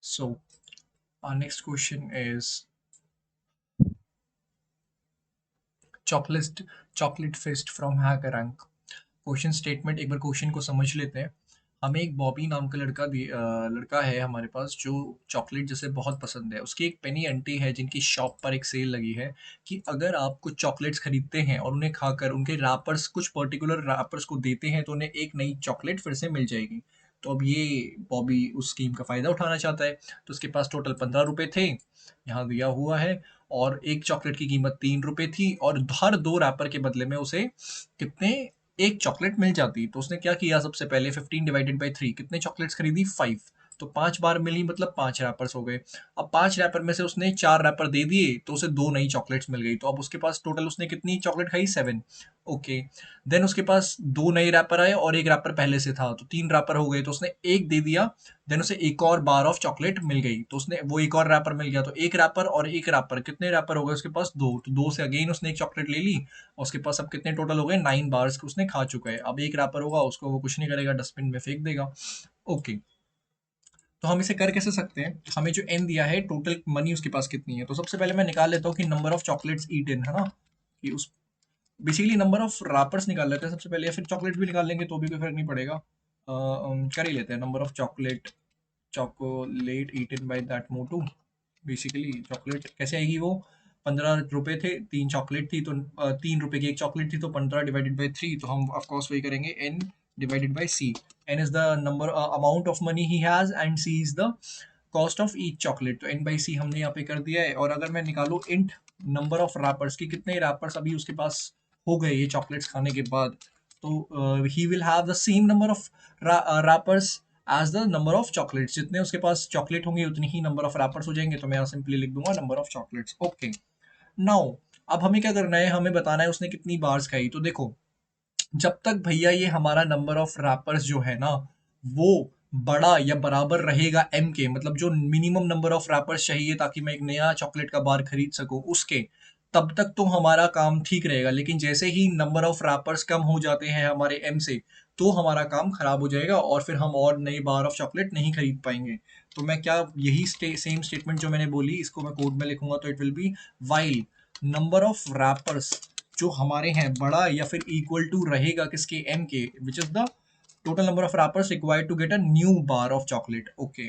So our next question is chocolate chocolate fist from hacker rank. Question statement एक बार question को समझ लेते हैं। हमें एक बॉबी नाम का लड़का है हमारे पास जो चॉकलेट जैसे बहुत पसंद है। उसकी एक पेनी आंटी है जिनकी शॉप पर एक सेल लगी है कि अगर आप कुछ चॉकलेट्स खरीदते हैं और उन्हें खाकर उनके रैपर्स कुछ पर्टिकुलर रैपर्स को देते हैं तो उन्हें एक नई चॉकलेट फिर से मिल जाएगी। तो अब ये बॉबी उस स्कीम का फ़ायदा उठाना चाहता है। तो उसके पास टोटल 15 रुपए थे, यहाँ दिया हुआ है, और एक चॉकलेट की कीमत 3 रुपए थी और हर 2 रैपर के बदले में उसे कितने एक चॉकलेट मिल जाती। तो उसने क्या किया, सबसे पहले 15 डिवाइडेड बाई 3 कितने चॉकलेट्स खरीदी, 5। तो 5 बार मिली मतलब 5 रैपर्स हो गए। अब 5 रैपर में से उसने 4 रैपर दे दिए तो उसे 2 नई चॉकलेट्स मिल गई। तो अब उसके पास टोटल उसने कितनी चॉकलेट खाई, 7। ओके। देन उसके पास 2 नए रैपर आए और एक रैपर पहले से था तो 3 रैपर हो गए, तो उसने एक दे दिया। देन उसे एक और बार ऑफ चॉकलेट मिल गई तो उसने वो एक और रैपर मिल गया। तो एक रैपर और एक रैपर, कितने रैपर हो गए उसके पास, 2। तो 2 से अगेन उसने एक चॉकलेट ले ली और उसके पास अब कितने टोटल हो गए, 9 बार्स उसने खा चुका है। अब एक रैपर होगा उसको वो कुछ नहीं करेगा, डस्टबिन में फेंक देगा। ओके। तो हम इसे कर कैसे सकते हैं, हमें जो एन दिया है टोटल मनी उसके पास कितनी है। तो सबसे पहले मैं निकाल लेता हूँ कि नंबर ऑफ चॉकलेट्स ईटन है ना, कि उस बेसिकली नंबर ऑफ रैपर्स निकाल लेते हैं सबसे पहले, या फिर चॉकलेट भी निकाल लेंगे तो भी कोई फर्क नहीं पड़ेगा। कर ही लेते हैं number of chocolate eaten by that मोटू। बेसिकली चॉकलेट कैसे आएगी वो, 15 रुपए थे, 3 चॉकलेट थी तो 3 रुपए की एक चॉकलेट थी तो 15 डिवाइडेड बाई 3, तो हम ऑफकोर्स वही करेंगे, N divided by C. N is the number amount of money he has and C is the cost of each chocolate. तो एन बाई सी हमने यहाँ पे कर दिया है। और अगर मैं निकालूँ इंट नंबर ऑफ रैपर्स की, कितने रैपर्स अभी उसके पास हो गए ये चॉकलेट्स खाने के बाद, तो he will have the same number of wrappers as the number of chocolates. जितने उसके पास चॉकलेट होंगे उतनी ही नंबर ऑफ रैपर्स हो जाएंगे। तो मैं यहाँ सिंपली लिख दूंगा number of chocolates. Okay. Now अब हमें क्या करना है, हमें बताना है उसने कितनी बार्स खाई। तो देखो, जब तक भैया ये हमारा नंबर ऑफ रैपर्स जो है ना वो बड़ा या बराबर रहेगा एम के, मतलब जो मिनिमम नंबर ऑफ रैपर्स चाहिए ताकि मैं एक नया चॉकलेट का बार खरीद सकूं उसके, तब तक तो हमारा काम ठीक रहेगा। लेकिन जैसे ही नंबर ऑफ रैपर्स कम हो जाते हैं हमारे एम से, तो हमारा काम खराब हो जाएगा और फिर हम और नई बार ऑफ चॉकलेट नहीं खरीद पाएंगे। तो मैं क्या, यही सेम स्टेटमेंट जो मैंने बोली इसको मैं कोड में लिखूंगा, तो it will be while number of rappers जो हमारे हैं बड़ा या फिर इक्वल टू रहेगा किसके, एम के, which is the total number of wrappers required to get a new bar of chocolate. Okay.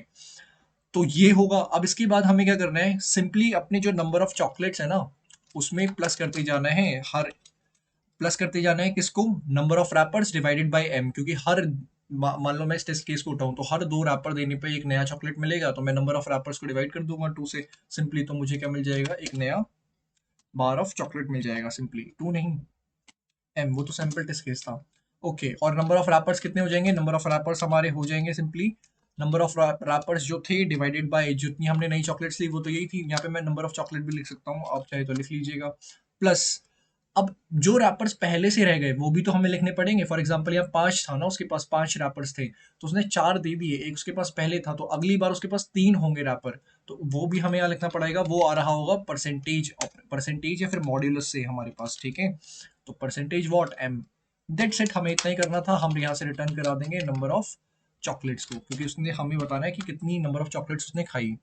तो ये होगा। अब इसके बाद हमें क्या करना है, सिंपली अपने जो नंबर ऑफ चॉकलेट्स है ना उसमें प्लस करते जाना है, हर प्लस करते जाना है किसको, number of wrappers divided by M, क्योंकि हर मान लो मैं इस टेस्ट केस को उठाऊं तो हर 2 रैपर देने पे एक नया चॉकलेट मिलेगा, तो मैं नंबर ऑफ रैपर्स को डिवाइड कर दूंगा 2 से सिंपली, तो मुझे क्या मिल जाएगा, एक नया बार ऑफ चॉकलेट मिल जाएगा। सिंपली 2 नहीं, एम, वो तो सैंपल टेस्ट केस था। ओके। और नंबर ऑफ रैपर्स कितने हो जाएंगे, नंबर ऑफ रैपर्स हमारे हो जाएंगे सिंपली नंबर ऑफ रैपर्स जो थे डिवाइडेड बाय जितनी हमने नई चॉकलेट्स ली वो तो यही थी। यहाँ पे मैं नंबर ऑफ चॉकलेट भी लिख सकता हूँ, आप चाहे तो लिख लीजिएगा। प्लस अब जो रैपर्स पहले से रह गए वो भी तो हमें लिखने पड़ेंगे। फॉर एग्जाम्पल यहाँ 5 था ना, उसके पास 5 रैपर्स थे तो उसने 4 दे दिए, एक उसके पास पहले था तो अगली बार उसके पास 3 होंगे रैपर, तो वो भी हमें यहाँ लिखना पड़ेगा। वो आ रहा होगा परसेंटेज या फिर मॉड्यूलस से हमारे पास, ठीक है। तो percentage what, M. That's it, हमें इतना ही करना था। हम यहाँ से रिटर्न करा देंगे नंबर ऑफ चॉकलेट्स को, क्योंकि उसने हमें बताना है कि कितनी नंबर ऑफ चॉकलेट्स उसने खाई।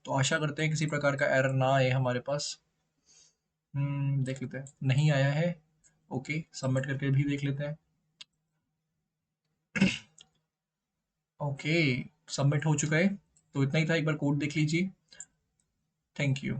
तो आशा करते हैं किसी प्रकार का एरर ना आए हमारे पास। देख लेते हैं, नहीं आया है। ओके, सबमिट करके भी देख लेते हैं। ओके, सबमिट हो चुका है। तो इतना ही था, एक बार कोड देख लीजिए। Thank you.